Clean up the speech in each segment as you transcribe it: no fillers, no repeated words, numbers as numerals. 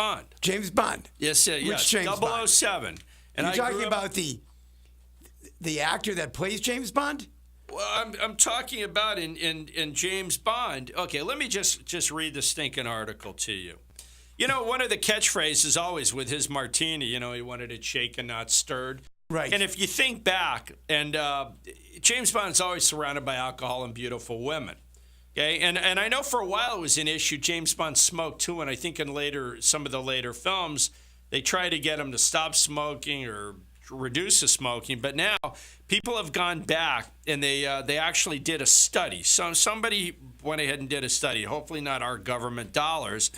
Bond. James Bond. Yes, Which James Bond? 007. And You're talking about the actor that plays James Bond? Well, I'm talking about in James Bond. Okay, let me just read the stinking article to you. You know, one of the catchphrases always with his martini, you know, he wanted it shaken, not stirred. Right. And if you think back, and James Bond's always surrounded by alcohol and beautiful women. Okay, and I know for a while it was an issue. James Bond smoked too, and I think in some of the later films, they tried to get him to stop smoking or reduce the smoking. But now people have gone back and they actually did a study. So somebody went ahead and did a study. Hopefully not our government dollars,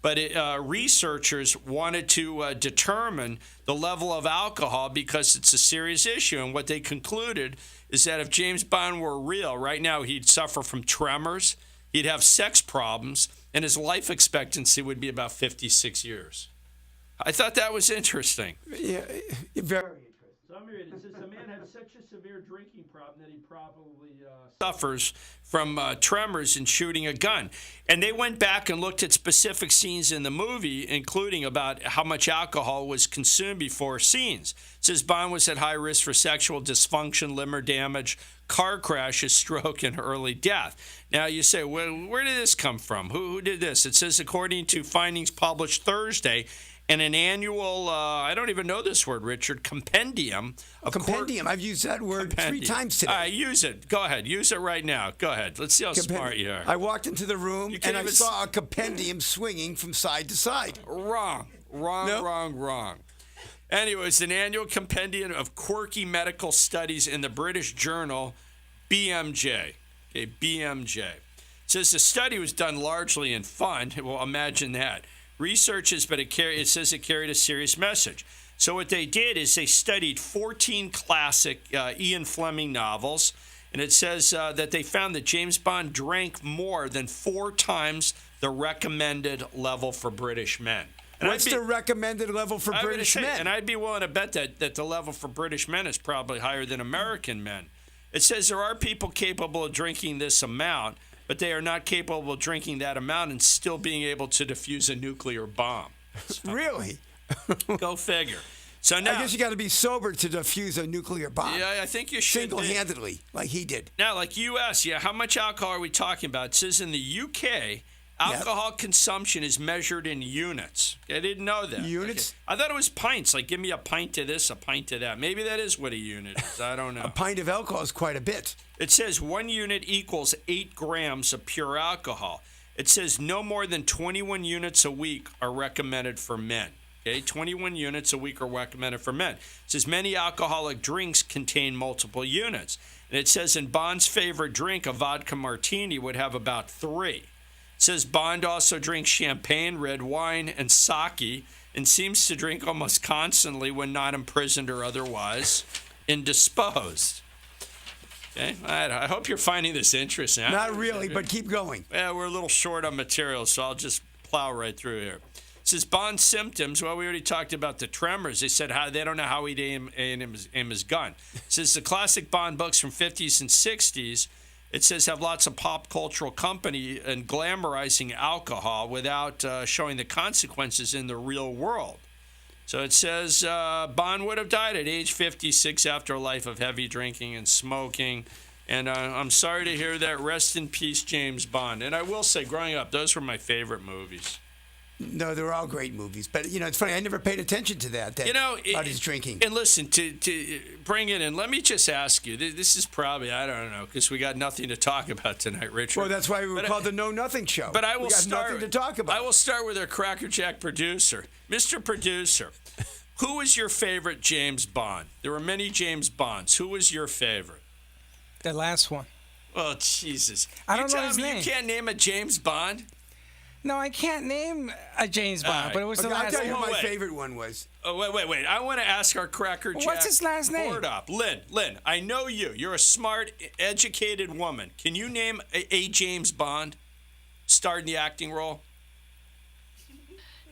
but researchers wanted to determine the level of alcohol because it's a serious issue. And what they concluded is that if James Bond were real, right now he'd suffer from tremors, he'd have sex problems, and his life expectancy would be about 56 years. I thought that was interesting. Yeah, very interesting. So I'm reading. It says the man had such a severe drinking problem that he probably suffers from tremors and shooting a gun. And they went back and looked at specific scenes in the movie, including about how much alcohol was consumed before scenes. It says Bond was at high risk for sexual dysfunction, liver damage, car crashes, stroke, and early death. Now you say, well, where did this come from? Who did this? It says according to findings published Thursday, and an annual, I don't even know this word, Richard, compendium. Compendium. I've used that word 3 times today. All right, use it. Go ahead. Use it right now. Go ahead. Let's see how smart you are. I walked into the room and I saw a compendium swinging from side to side. Wrong. Anyways, an annual compendium of quirky medical studies in the British journal BMJ. Okay, BMJ. It says the study was done largely in fun. Well, imagine that. Researchers, but it says it carried a serious message. So what they did is they studied 14 classic Ian Fleming novels, and it says that they found that James Bond drank more than 4 times the recommended level for British men. And What's the recommended level for British men? And I'd be willing to bet that the level for British men is probably higher than American men. It says there are people capable of drinking this amount, but they are not capable of drinking that amount and still being able to defuse a nuclear bomb. So, really? Go figure. So now, I guess you got to be sober to defuse a nuclear bomb. Yeah, I think you should. Single-handedly, like he did. Now, like U.S., how much alcohol are we talking about? It says in the U.K., alcohol consumption is measured in units. I didn't know that. Units? Okay. I thought it was pints. Like, give me a pint of this, a pint of that. Maybe that is what a unit is. I don't know. A pint of alcohol is quite a bit. It says 1 unit equals 8 grams of pure alcohol. It says no more than 21 units a week are recommended for men. Okay, 21 units a week are recommended for men. It says many alcoholic drinks contain multiple units. And it says in Bond's favorite drink, a vodka martini would have about 3. It says Bond also drinks champagne, red wine, and sake, and seems to drink almost constantly when not imprisoned or otherwise indisposed. Okay, I hope you're finding this interesting. Not really, but keep going. Yeah, we're a little short on material, so I'll just plow right through here. It says Bond's symptoms. Well, we already talked about the tremors. They said they don't know how he'd aim his gun. It says the classic Bond books from 50s and 60s, it says have lots of pop cultural company and glamorizing alcohol without showing the consequences in the real world. So it says Bond would have died at age 56 after a life of heavy drinking and smoking. And I'm sorry to hear that. Rest in peace, James Bond. And I will say, growing up, those were my favorite movies. No, they were all great movies. But, it's funny. I never paid attention to that about his drinking. And listen, to bring it in, let me just ask you. This is probably, I don't know, because we got nothing to talk about tonight, Richard. Well, that's why we were called the Know Nothing Show. But we got nothing to talk about. I will start with our Cracker Jack producer. Mr. Producer, who was your favorite James Bond? There were many James Bonds. Who was your favorite? The last one. Oh, Jesus. I don't know his name. You can't name a James Bond? No, I can't name a James Bond, but it was the last one. I'll tell you who my favorite one was. Oh, wait. I want to ask our Cracker Jack. What's his last name? Board up. Lynn, I know you. You're a smart, educated woman. Can you name a James Bond starred in the acting role?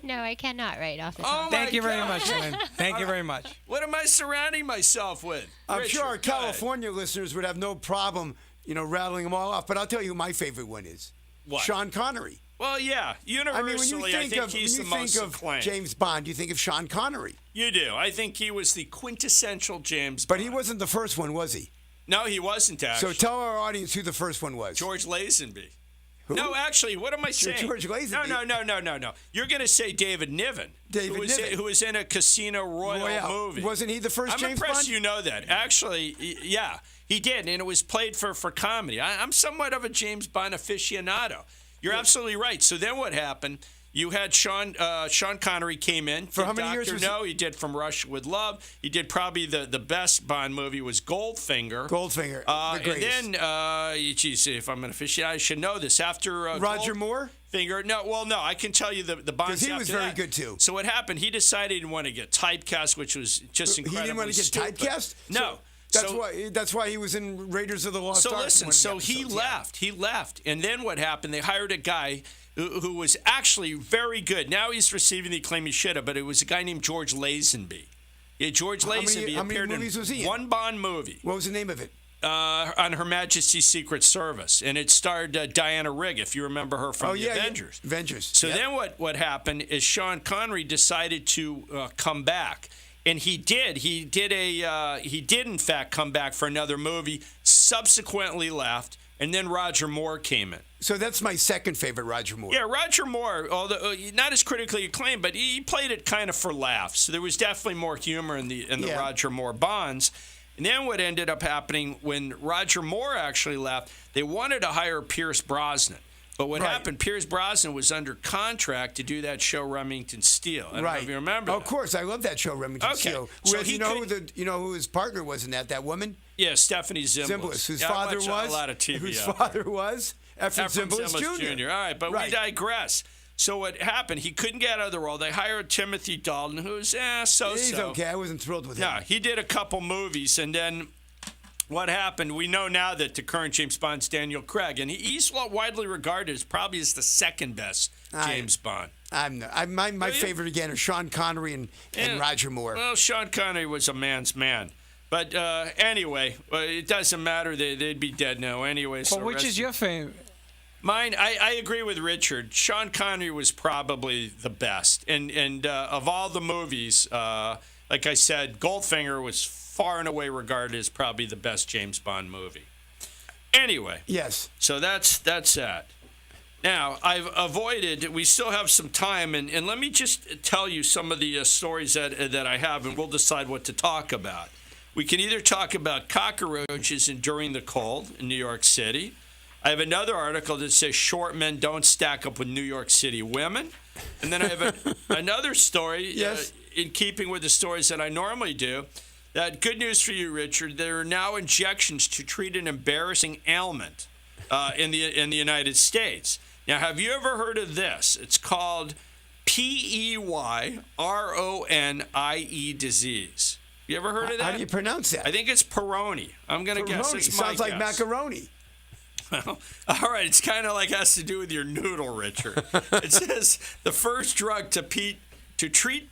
No, I cannot right off the top. Thank you very much, Lynn. Thank you very much. What am I surrounding myself with? I'm Richard, sure our California listeners would have no problem, rattling them all off. But I'll tell you who my favorite one is. What? Sean Connery. Well, yeah. Universally, I think he's the most acclaimed. James Bond, you think of Sean Connery. You do. I think he was the quintessential James But Bond. he wasn't the first one, was he? No, he wasn't, actually. So tell our audience who the first one was. George Lazenby. Who? No, actually, what am I saying? George Lazenby. No. You're going to say David Niven. Who was in a Casino Royale movie. Wasn't he the first I'm James impressed Bond? you know that. Actually, yeah, he did, and it was played for comedy. I'm somewhat of a James Bond aficionado. You're absolutely right. So then what happened? You had Sean Connery came in. For how many years was he did From Russia with Love. He did probably the best Bond movie was Goldfinger. The greatest. And then, geez, if I'm an aficionado, I should know this. After Roger Moore? No, I can tell you the Bonds. Because he was very good too. So what happened? He decided he didn't want to get typecast, which was just incredibly He didn't want to get stupid. typecast? No. That's why he was in Raiders of the Lost Ark. So he left. And then what happened? They hired a guy who was actually very good. Now he's receiving the acclaim he should have, but it was a guy named George Lazenby. Yeah, George Lazenby appeared in one Bond movie. What was the name of it? On Her Majesty's Secret Service, and it starred Diana Rigg, if you remember her from the Avengers. Yeah. Avengers. So then what happened is Sean Connery decided to come back. And he did. He did in fact come back for another movie. Subsequently left, and then Roger Moore came in. So that's my second favorite, Roger Moore. Yeah, Roger Moore, although not as critically acclaimed, but he played it kind of for laughs. So there was definitely more humor in the Roger Moore Bonds. And then what ended up happening when Roger Moore actually left, they wanted to hire Pierce Brosnan. But what happened, Pierce Brosnan was under contract to do that show Remington Steele. I don't know if you remember Of course, I love that show, Remington Steele. So you know who his partner was in that woman? Yeah, Stephanie Zimbalist. Whose father was? A lot of TV. Whose father was? Ephraim Zimbalist Jr. All right, but we digress. So what happened, he couldn't get out of the role. They hired Timothy Dalton, who's so-so. He's okay. I wasn't thrilled with him. Yeah, he did a couple movies, and then what happened, we know now that the current James Bond's Daniel Craig, and he's widely regarded as probably as the second best James Bond. My favorite, again, are Sean Connery and Roger Moore. Well, Sean Connery was a man's man. But anyway, it doesn't matter. They'd be dead now anyway. So which is your favorite? Mine, I agree with Richard. Sean Connery was probably the best. And of all the movies, like I said, Goldfinger was far and away regarded as probably the best James Bond movie. Anyway. Yes. So that's that. Now, we still have some time, and let me just tell you some of the stories that I have, and we'll decide what to talk about. We can either talk about cockroaches enduring the cold in New York City. I have another article that says short men don't stack up with New York City women. And then I have another story, in keeping with the stories that I normally do, that good news for you, Richard, there are now injections to treat an embarrassing ailment in the United States. Now, have you ever heard of this? It's called Peyronie disease. You ever heard of that? How do you pronounce that? I think it's Peroni. I'm going to guess. It's Sounds like macaroni. Well, all right. It's kind of like has to do with your noodle, Richard. It says the first drug to treat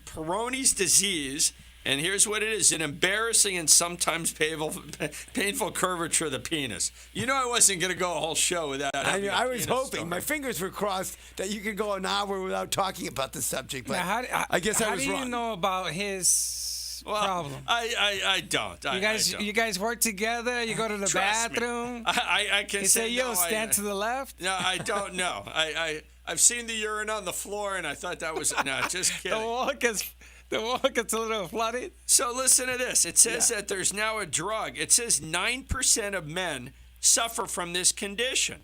Peyronie's disease, and here's what it is: an embarrassing and sometimes painful curvature of the penis. You know, I wasn't going to go a whole show without. I was hoping. Story. My fingers were crossed that you could go an hour without talking about the subject. But I guess I was wrong. How do you know about his problem? I don't. You guys work together. You go to the bathroom. I can say yo, stand to the left. No, I don't know. I've seen the urine on the floor, and I thought that was no. Just kidding. The wall gets a little flooded. So listen to this. It says that there's now a drug. It says 9% of men suffer from this condition.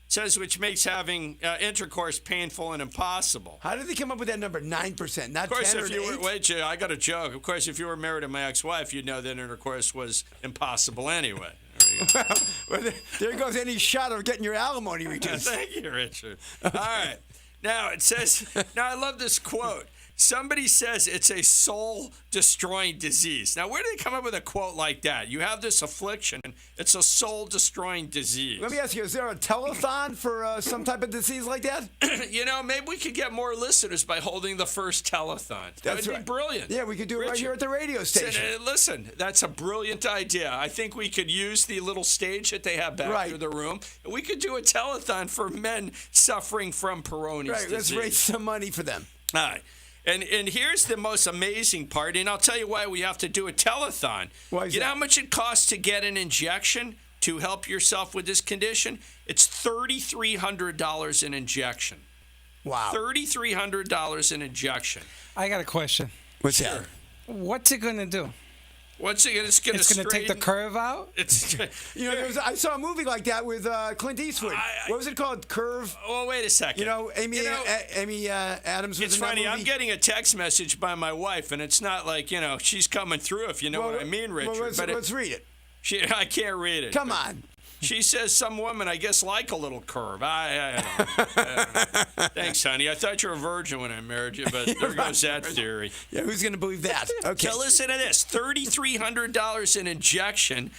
It says which makes having intercourse painful and impossible. How did they come up with that number, 9%? Not 10 or 8? Of course, I got a joke. Of course, if you were married to my ex-wife, you'd know that intercourse was impossible anyway. There you go. Well, there goes any shot of getting your alimony reduced. Thank you, Richard. All right. Now, it says, I love this quote. Somebody says it's a soul-destroying disease. Now, where did they come up with a quote like that? You have this affliction, and it's a soul-destroying disease. Let me ask you, is there a telethon for some type of disease like that? Maybe we could get more listeners by holding the first telethon. That would be brilliant. Yeah, we could do it right here at the radio station. Listen, that's a brilliant idea. I think we could use the little stage that they have back through the room. We could do a telethon for men suffering from Peroneus disease. Let's raise some money for them. All right. And here's the most amazing part, and I'll tell you why we have to do a telethon. Why is that? Know how much it costs to get an injection to help yourself with this condition? It's $3,300 an injection. Wow. $3,300 an injection. I got a question. What's that? What's it going to do? What's it? It's going to take the curve out? I saw a movie like that with Clint Eastwood. What was it called? Curve? Oh, wait a second. Amy Adams was It's in that funny. movie. I'm getting a text message by my wife, and it's not like, she's coming through, if you know what I mean, Richard. Well, let's read it. I can't read it. Come on. She says some women, I guess, like a little curve. I don't know. Thanks, honey. I thought you were a virgin when I married you, but there goes that theory. Yeah, who's going to believe that? Okay. So listen to this. $3,300 an injection.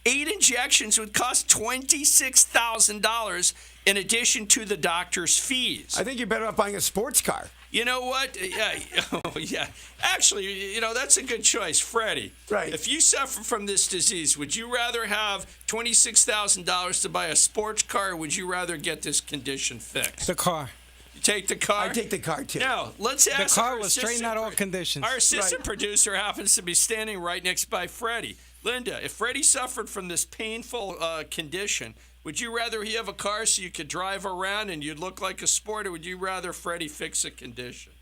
8 injections would cost $26,000 in addition to the doctor's fees. I think you're better off buying a sports car. You know what? Yeah. Actually, that's a good choice, Freddie. Right. If you suffer from this disease, would you rather have $26,000 to buy a sports car, or would you rather get this condition fixed? The car. You take the car? I take the car, too. Now, let's ask the car will straighten out all conditions. Our assistant producer happens to be standing right next by Freddie. Linda, if Freddie suffered from this painful condition, would you rather he have a car so you could drive around and you'd look like a sport, or would you rather Freddie fix a condition?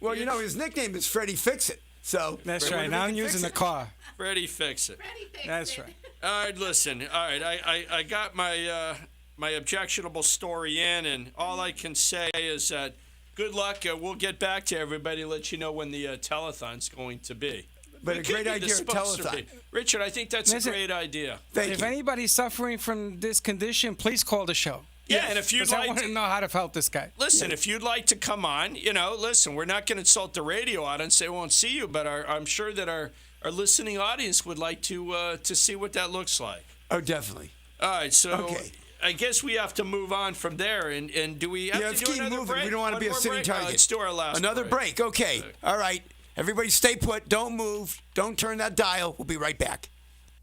Well, his nickname is Freddie Fix-It. So that's right. Now I'm using the car. Freddie Fix-It. That's right. All right, listen. All right, I got my my objectionable story in, and all I can say is that good luck. We'll get back to everybody, let you know when the telethon's going to be. But a great idea, a telethon. Richard, I think that's a great idea. If anybody's suffering from this condition, please call the show. Yeah, and if you'd like I want to know how to help this guy. Listen, if you'd like to come on, listen, we're not going to insult the radio audience. They won't see you, but I'm sure that our listening audience would like to see what that looks like. Oh, definitely. All right, so I guess we have to move on from there. And do we have to do another moving. break? We don't want to be a sitting target. Let's do our last Another break. Okay. All right. Everybody stay put. Don't move. Don't turn that dial. We'll be right back.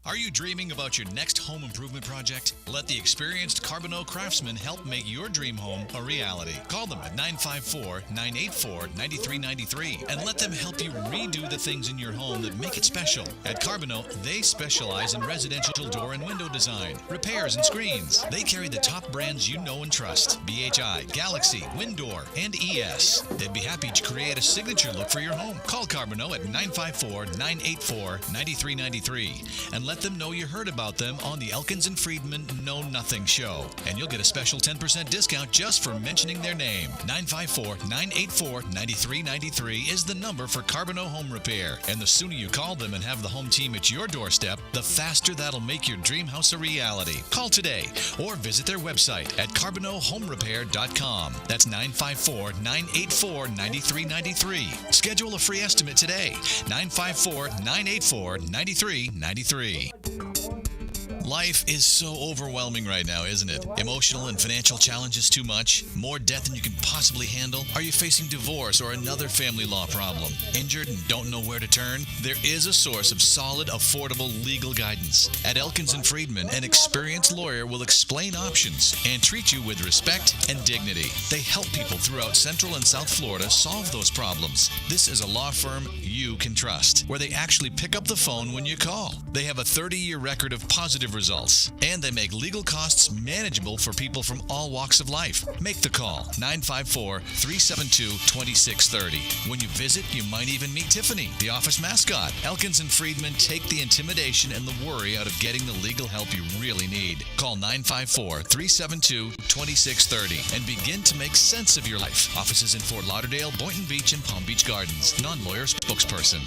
Are you dreaming about your next home improvement project? Let the experienced Carbonneau craftsmen help make your dream home a reality. Call them at 954-984-9393 and let them help you redo the things in your home that make it special. At Carbonneau, they specialize in residential door and window design, repairs, and screens. They carry the top brands you know and trust: BHI, Galaxy, Windor, and ES. They'd be happy to create a signature look for your home. Call Carbonneau at 954-984-9393 and let them know you heard about them on the Elkins and Friedman Know Nothing Show. And you'll get a special 10% discount just for mentioning their name. 954-984-9393 is the number for Carbonneau Home Repair. And the sooner you call them and have the home team at your doorstep, the faster that'll make your dream house a reality. Call today or visit their website at CarbonneauHomeRepair.com. That's 954-984-9393. Schedule a free estimate today. 954-984-9393. Life is so overwhelming right now, isn't it? Emotional and financial challenges too much? More debt than you can possibly handle? Are you facing divorce or another family law problem? Injured and don't know where to turn? There is a source of solid, affordable legal guidance. At Elkins and Friedman, an experienced lawyer will explain options and treat you with respect and dignity. They help people throughout Central and South Florida solve those problems. This is a law firm you can trust, where they actually pick up the phone when you call. They have a 30-year record of positive results, and they make legal costs manageable for people from all walks of life. Make the call, 954-372-2630. When you visit, you might even meet Tiffany, the office mascot. Elkins and Friedman take the intimidation and the worry out of getting the legal help you really need. Call 954-372-2630 and begin to make sense of your life. Offices in Fort Lauderdale, Boynton Beach, and Palm Beach Gardens. Non-lawyer spokesperson.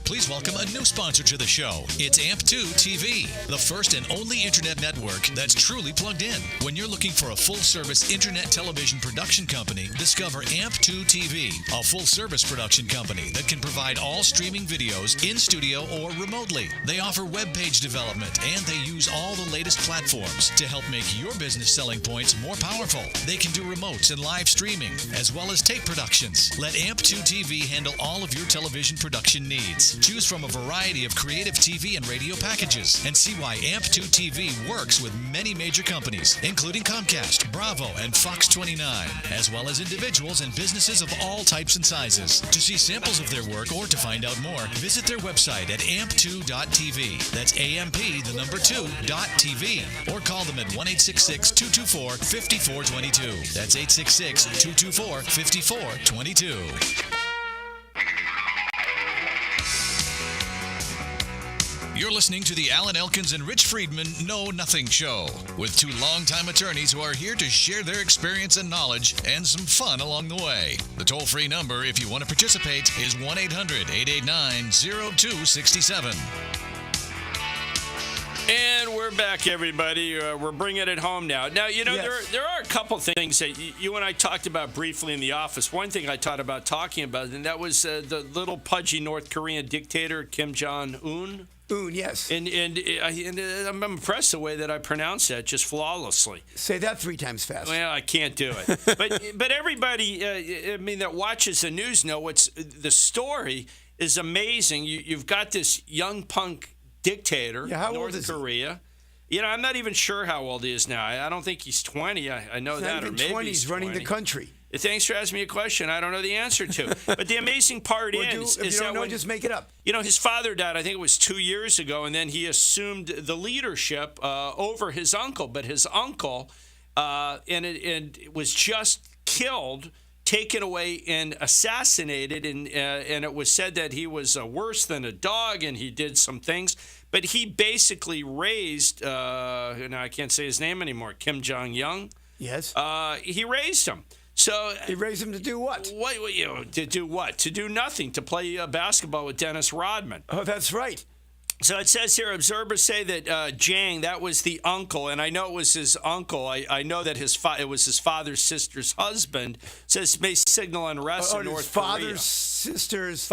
Please welcome a new sponsor to the show. It's AMP2 TV, the first and only internet network that's truly plugged in. When you're looking for a full-service internet television production company, discover AMP2 TV, a full-service production company that can provide all streaming videos in studio or remotely. They offer web page development, and they use all the latest platforms to help make your business selling points more powerful. They can do remotes and live streaming, as well as tape productions. Let AMP2 TV handle all of your television production needs. Choose from a variety of creative TV and radio packages and see why AMP2 TV works with many major companies, including Comcast, Bravo, and Fox 29, as well as individuals and businesses of all types and sizes. To see samples of their work or to find out more, visit their website at amp2.tv. That's AMP2.tv. Or call them at 1-866-224-5422. That's 866-224-5422. You're listening to the Alan Elkins and Rich Friedman Know Nothing Show, with two longtime attorneys who are here to share their experience and knowledge and some fun along the way. The toll-free number, if you want to participate, is 1-800-889-0267. And we're back, everybody. We're bringing it home now. Now, you know, Yes. there are a couple things that you and I talked about briefly in the office. One thing I thought about talking about, and that was the little pudgy North Korean dictator, Kim Jong-un. Yes. And I'm impressed the way that I pronounce that just flawlessly. Say that 3 times fast. Well, I can't do it. But everybody, I mean, that watches the news know the story is amazing. You've got this young punk dictator, how old North is he? Korea. You know, I'm not even sure how old he is now. I don't think he's 20. I know He's that, not or even maybe 20, he's he's running 20. the country. Thanks for asking me a question I don't know the answer to. But the amazing part If is you that don't know, when, just make it up. you know, his father died, I think it was 2 years ago, and then he assumed the leadership over his uncle. But his uncle and was just killed, taken away, and assassinated. And it was said that he was worse than a dog, and he did some things. But he basically raised, now I can't say his name anymore, Kim Jong-un. Yes. He raised him. So He raised him to do what? to do what? To do nothing. To play basketball with Dennis Rodman. Oh, that's right. So it says here, observers say that Jang, that was the uncle, and I know it was his uncle. I know that it was his father's sister's husband. It says may signal unrest in North Korea. Father's sister's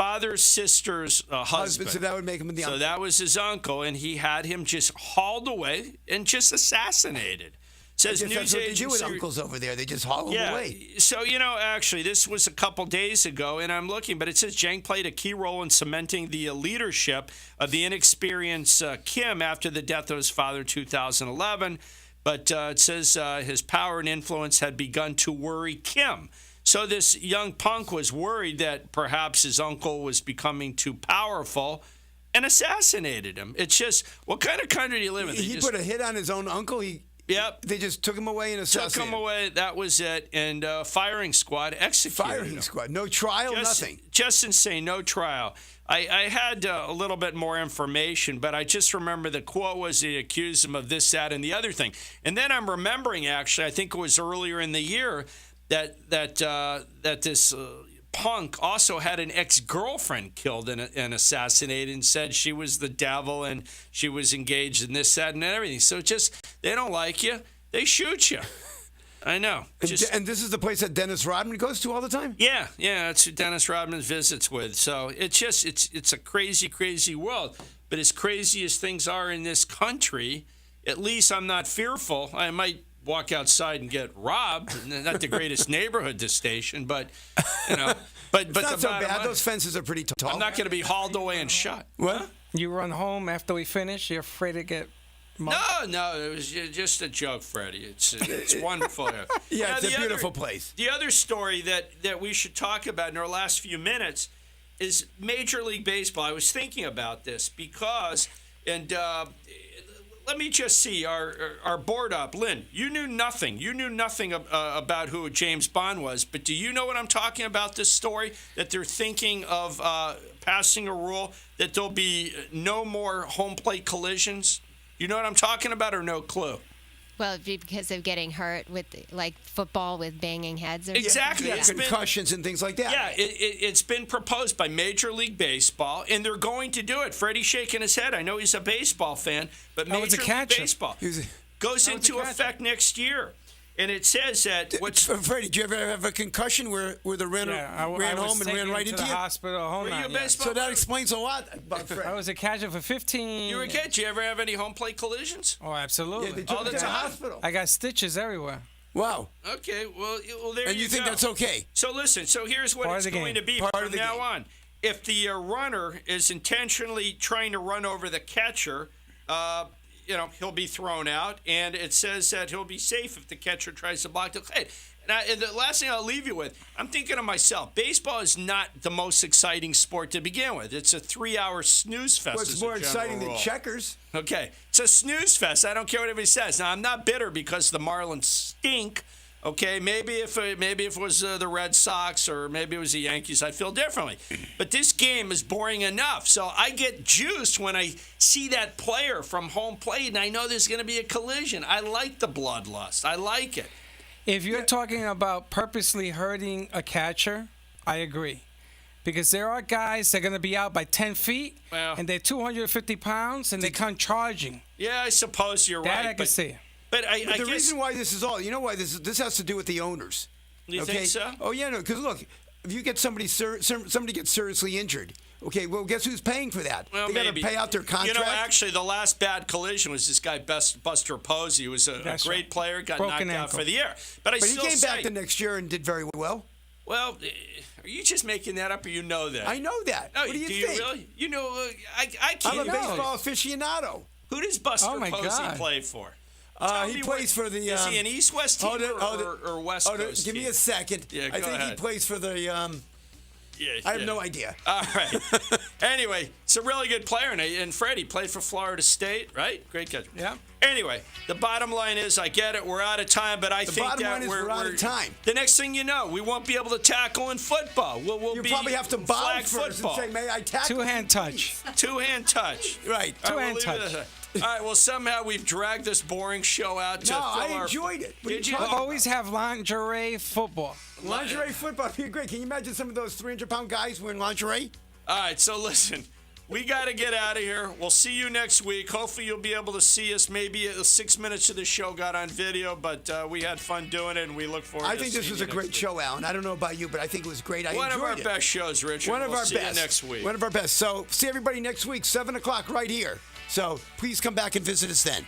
husband. So that would make him the uncle. So that was his uncle, and he had him just hauled away and just assassinated. Says I guess news that's what they do with agency- uncles over there. They just haul them away. So, you know, actually, this was a couple days ago, and I'm looking, but it says Jang played a key role in cementing the leadership of the inexperienced Kim after the death of his father in 2011. But it says his power and influence had begun to worry Kim. So this young punk was worried that perhaps his uncle was becoming too powerful and assassinated him. It's just, what kind of country do you live in? He put a hit on his own uncle. Yep. They just took him away and assassinated Took him away. That was it. And firing squad executed him. Firing squad. No trial, nothing. Just insane. No trial. I had a little bit more information, but I just remember the quote was they accused him of this, that, and the other thing. And then I'm remembering, actually, I think it was earlier in the year that this punk also had an ex-girlfriend killed and assassinated and said she was the devil and she was engaged in this, that, and everything. So just, they don't like you, they shoot you. I know. And this is the place that Dennis Rodman goes to all the time? Yeah, that's who Dennis Rodman visits with. So it's just, it's a crazy, crazy world. But as crazy as things are in this country, at least I'm not fearful. I might walk outside and get robbed. Not the greatest neighborhood, this station, but you know, but It's not the so bottom bad. line, Those fences are pretty tall. I'm not going to be hauled away and shot. What? You run home after we finish. You're afraid to get. No, it was just a joke, Freddie. It's wonderful here. Yeah, Now, it's a the beautiful other, place. The other story that we should talk about in our last few minutes is Major League Baseball. I was thinking about this because, and let me just see, our board up. Lynn, you knew nothing. You knew nothing about who James Bond was, but do you know what I'm talking about, this story? That they're thinking of passing a rule that there'll be no more home plate collisions? You know what I'm talking about, or no clue? Well, because of getting hurt with, like, football with banging heads or Exactly. Yeah, concussions and things like that. Yeah, it's been proposed by Major League Baseball, and they're going to do it. Freddie's shaking his head. I know he's a baseball fan, but Major League Baseball goes into effect next year. And it says that Freddie, did you ever have a concussion where the runner ran home and ran right into the you? hospital. Were you a baseball So that explains a lot about Fred. I was a catcher for 15. You were a kid. Did you ever have any home plate collisions? Oh, absolutely. Yeah, they took All the you to the time. hospital. I got stitches everywhere. Wow. Okay, well there And you think go. that's okay? So listen, so here's what Part it's of the going to game. be Part from of the now game. on. If the runner is intentionally trying to run over the catcher, he'll be thrown out, and it says that he'll be safe if the catcher tries to block the play. And the last thing I'll leave you with, I'm thinking to myself, baseball is not the most exciting sport to begin with. It's a 3-hour snooze fest. What's more exciting than checkers? Okay, it's a snooze fest. I don't care what anybody says. Now, I'm not bitter because the Marlins stink. Okay, maybe if it was the Red Sox or maybe it was the Yankees, I'd feel differently. But this game is boring enough. So I get juiced when I see that player from home plate, and I know there's going to be a collision. I like the bloodlust. I like it. If you're talking about purposely hurting a catcher, I agree. Because there are guys that are going to be out by 10 feet, and they're 250 pounds, and they come charging. Yeah, I suppose you're right. That I can see. But I the guess, reason why this is all, you know why this has to do with the owners. You think so? Oh yeah, no, because look, if you get somebody gets seriously injured, okay, well, guess who's paying for that? Well, they got to pay out their contract. Actually, the last bad collision was this guy Buster Posey, who was a great player, got Broken knocked out ankle. for the year. But he came back the next year and did very well. Well, are you just making that up, or you know that? I know that. No, what do you think? You really? You know, I can't. I'm a baseball aficionado. Who does Buster Oh, my Posey God. play for? He plays for the. Is he an East-West team or West Coast Give team? me a second. Yeah, I think ahead. he plays for the. I have no idea. All right. Anyway, it's a really good player, and Freddie played for Florida State, right? Great catcher. Yeah. Anyway, the bottom line is, I get it, we're out of time, but I think bottom that line is we're out of time. The next thing you know, we won't be able to tackle in football. We'll You be probably have to bow flag first football. and say, "May I tackle?" Two-hand touch. Two-hand touch. Right. All right, Two-hand we'll leave it touch. at that. All right, well, somehow we've dragged this boring show out to No, fill I our... enjoyed it. What are Did you you? talking We'll always have lingerie football. Lingerie football would be great. Can you imagine some of those 300-pound guys wearing lingerie? All right, so listen, we got to get out of here. We'll see you next week. Hopefully you'll be able to see us. Maybe 6 minutes of the show got on video, but we had fun doing it, and we look forward to I think this was a great show, Alan. I don't know about you, but I think it was great. I One enjoyed of our it. best shows, Richard. One of We'll our see best. you next week. One of our best. So see everybody next week, 7 o'clock right here. So please come back and visit us then.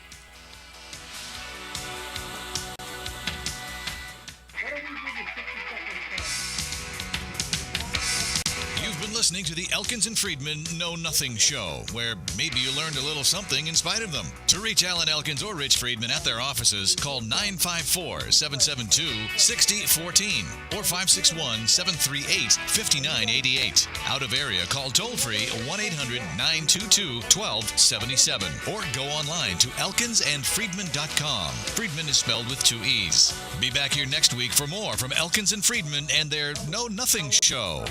You've been listening to the Elkins and Friedman Know Nothing Show, where maybe you learned a little something in spite of them. To reach Alan Elkins or Rich Friedman at their offices, call 954-772-6014 or 561-738-5988. Out of area, call toll-free 1-800-922-1277 or go online to elkinsandfriedman.com. Friedman is spelled with 2 E's. Be back here next week for more from Elkins and Friedman and their Know Nothing Show.